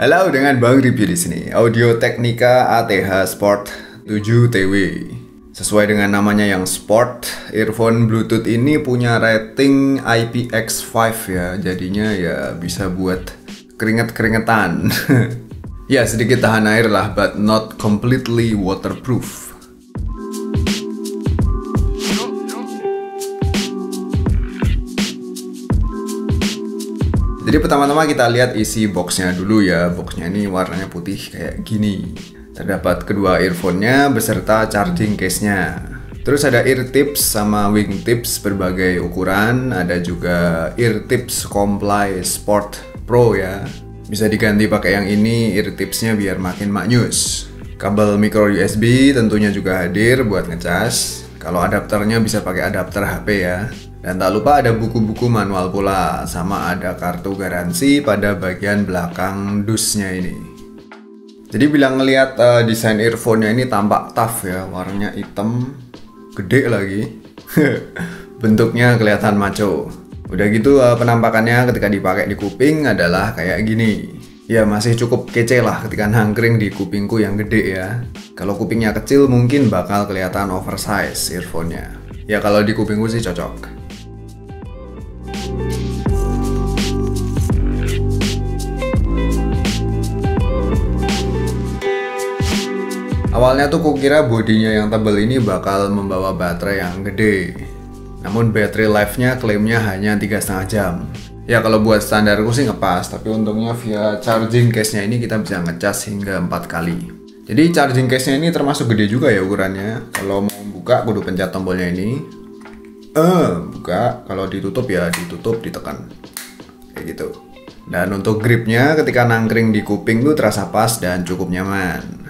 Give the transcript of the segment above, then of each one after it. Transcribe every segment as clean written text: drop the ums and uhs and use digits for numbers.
Halo, dengan Bang Review di sini. Audio Technica ATH Sport 7TW. Sesuai dengan namanya yang sport, earphone Bluetooth ini punya rating IPX5 ya. Jadinya ya bisa buat keringet-keringetan. Ya, sedikit tahan air lah, but not completely waterproof. Jadi pertama-tama kita lihat isi boxnya dulu ya. Boxnya ini warnanya putih kayak gini. Terdapat kedua earphone-nya beserta charging case-nya. Terus ada ear tips sama wing tips berbagai ukuran. Ada juga ear tips Comply Sport Pro ya. Bisa diganti pakai yang ini ear tipsnya biar makin maknyus. Kabel micro USB tentunya juga hadir buat ngecas. Kalau adapternya bisa pakai adapter HP ya. Dan tak lupa ada buku-buku manual pula, sama ada kartu garansi pada bagian belakang dusnya ini. Jadi bilang ngelihat desain earphone-nya ini tampak tough ya, warnanya hitam, gede lagi. Bentuknya kelihatan maco. Udah gitu penampakannya ketika dipakai di kuping adalah kayak gini. Ya masih cukup kece lah ketika nangkring di kupingku yang gede ya. Kalau kupingnya kecil mungkin bakal kelihatan oversize earphone-nya. Ya kalau di kupingku sih cocok. Awalnya tuh kukira bodinya yang tebal ini bakal membawa baterai yang gede. Namun baterai life-nya klaimnya hanya 3,5 jam. Ya kalau buat standarku sih ngepas, tapi untungnya via charging case-nya ini kita bisa ngecas hingga 4 kali. Jadi charging case-nya ini termasuk gede juga ya ukurannya. Kalau mau buka kudu pencet tombolnya ini. Buka, kalau ditutup ya ditutup, ditekan. Kayak gitu. Dan untuk gripnya ketika nangkring di kuping tuh terasa pas dan cukup nyaman.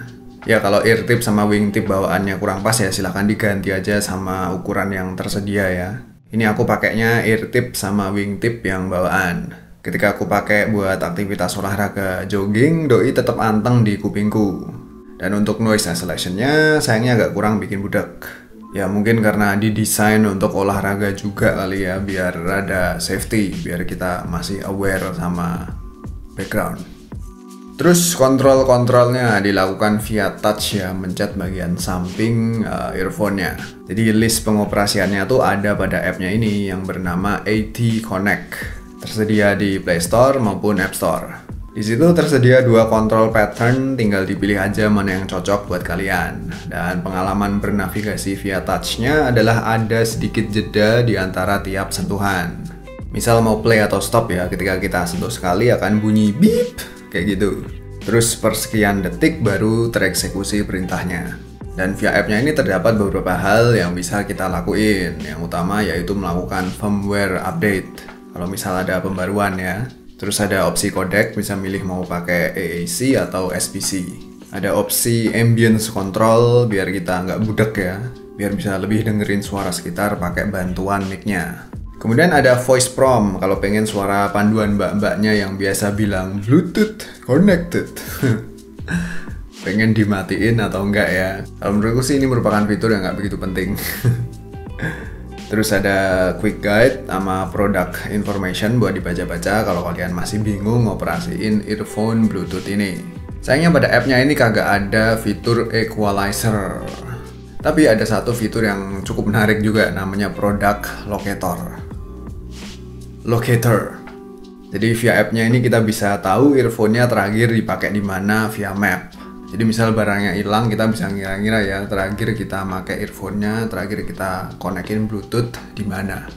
Ya kalau ear tip sama wing tip bawaannya kurang pas ya silahkan diganti aja sama ukuran yang tersedia ya. Ini aku pakainya ear tip sama wing tip yang bawaan. Ketika aku pakai buat aktivitas olahraga jogging, doi tetap anteng di kupingku. Dan untuk noise cancellation-nya sayangnya agak kurang bikin budak. Ya mungkin karena didesain untuk olahraga juga kali ya, biar rada safety, biar kita masih aware sama background. Terus kontrolnya dilakukan via touch ya, mencet bagian samping earphone-nya. Jadi list pengoperasiannya tuh ada pada app-nya ini yang bernama AT Connect. Tersedia di Play Store maupun App Store. Di situ tersedia 2 control pattern, tinggal dipilih aja mana yang cocok buat kalian. Dan pengalaman bernavigasi via touch-nya adalah ada sedikit jeda di antara tiap sentuhan. Misal mau play atau stop ya, ketika kita sentuh sekali akan bunyi beep. Kayak gitu. Terus per sekian detik baru tereksekusi perintahnya. Dan via app-nya ini terdapat beberapa hal yang bisa kita lakuin. Yang utama yaitu melakukan firmware update. Kalau misal ada pembaruan ya. Terus ada opsi codec, bisa milih mau pakai AAC atau SBC. Ada opsi ambience control biar kita nggak budek ya. Biar bisa lebih dengerin suara sekitar pakai bantuan mic-nya. Kemudian ada voice prompt kalau pengen suara panduan mbak-mbaknya yang biasa bilang Bluetooth connected. Pengen dimatiin atau enggak ya? Kalau menurutku sih ini merupakan fitur yang nggak begitu penting. Terus ada quick guide sama product information buat dibaca-baca kalau kalian masih bingung ngoperasiin earphone Bluetooth ini. Sayangnya pada app-nya ini kagak ada fitur equalizer. Tapi ada satu fitur yang cukup menarik juga, namanya product locator. Jadi via app-nya ini kita bisa tahu earphone-nya terakhir dipakai di mana via map. Jadi misal barangnya hilang, kita bisa ngira-ngira ya terakhir kita pakai earphone-nya, terakhir kita konekin Bluetooth di mana.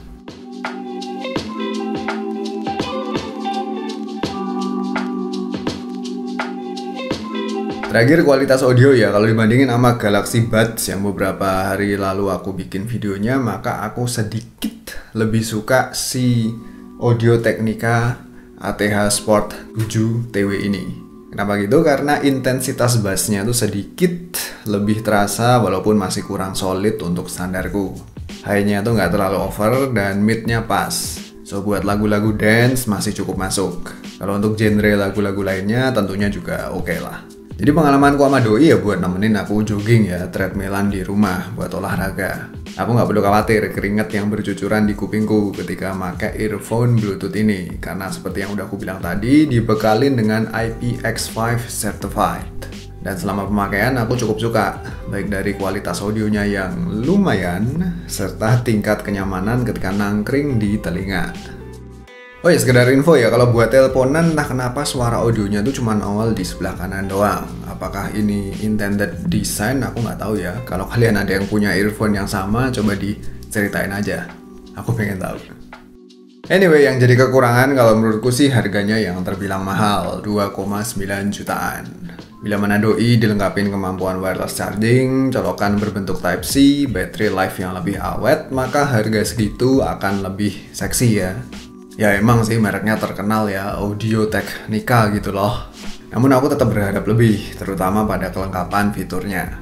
Terakhir kualitas audio ya, kalau dibandingin sama Galaxy Buds yang beberapa hari lalu aku bikin videonya, maka aku sedikit lebih suka si Audio Technica ATH Sport 7TW ini. Kenapa gitu? Karena intensitas bassnya tuh sedikit lebih terasa walaupun masih kurang solid untuk standarku. High-nya tuh nggak terlalu over dan mid-nya pas. So buat lagu-lagu dance masih cukup masuk. Kalau untuk genre lagu-lagu lainnya tentunya juga oke lah. Jadi pengalamanku sama doi ya buat nemenin aku jogging ya, treadmillan di rumah buat olahraga. Aku nggak perlu khawatir keringat yang bercucuran di kupingku ketika pakai earphone Bluetooth ini, karena seperti yang udah aku bilang tadi, dibekalin dengan IPX5 Certified. Dan selama pemakaian aku cukup suka, baik dari kualitas audionya yang lumayan, serta tingkat kenyamanan ketika nangkring di telinga. Oh ya, sekedar info ya, kalau buat teleponan entah kenapa suara audionya tuh cuma nongol di sebelah kanan doang. Apakah ini intended design? Aku nggak tahu ya. Kalau kalian ada yang punya earphone yang sama, coba diceritain aja. Aku pengen tahu. Anyway, yang jadi kekurangan kalau menurutku sih harganya yang terbilang mahal, 2,9 jutaan. Bila mana doi dilengkapin kemampuan wireless charging, colokan berbentuk Type-C, battery life yang lebih awet, maka harga segitu akan lebih seksi ya. Ya emang sih mereknya terkenal ya, Audio Technica gitu loh. Namun aku tetap berharap lebih, terutama pada kelengkapan fiturnya.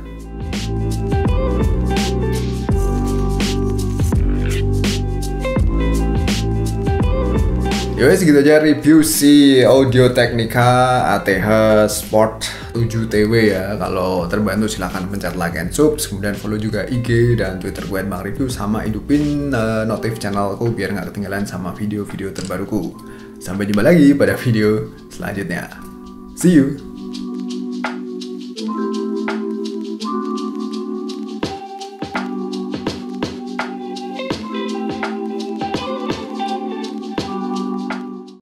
Yowes, gitu aja review si Audio Technica ATH Sport 7TW ya. Kalau terbantu silahkan pencet like and subs, kemudian follow juga IG dan Twitter gue @bangreview, sama hidupin notif channelku biar nggak ketinggalan sama video-video terbaruku. Sampai jumpa lagi pada video selanjutnya. See you!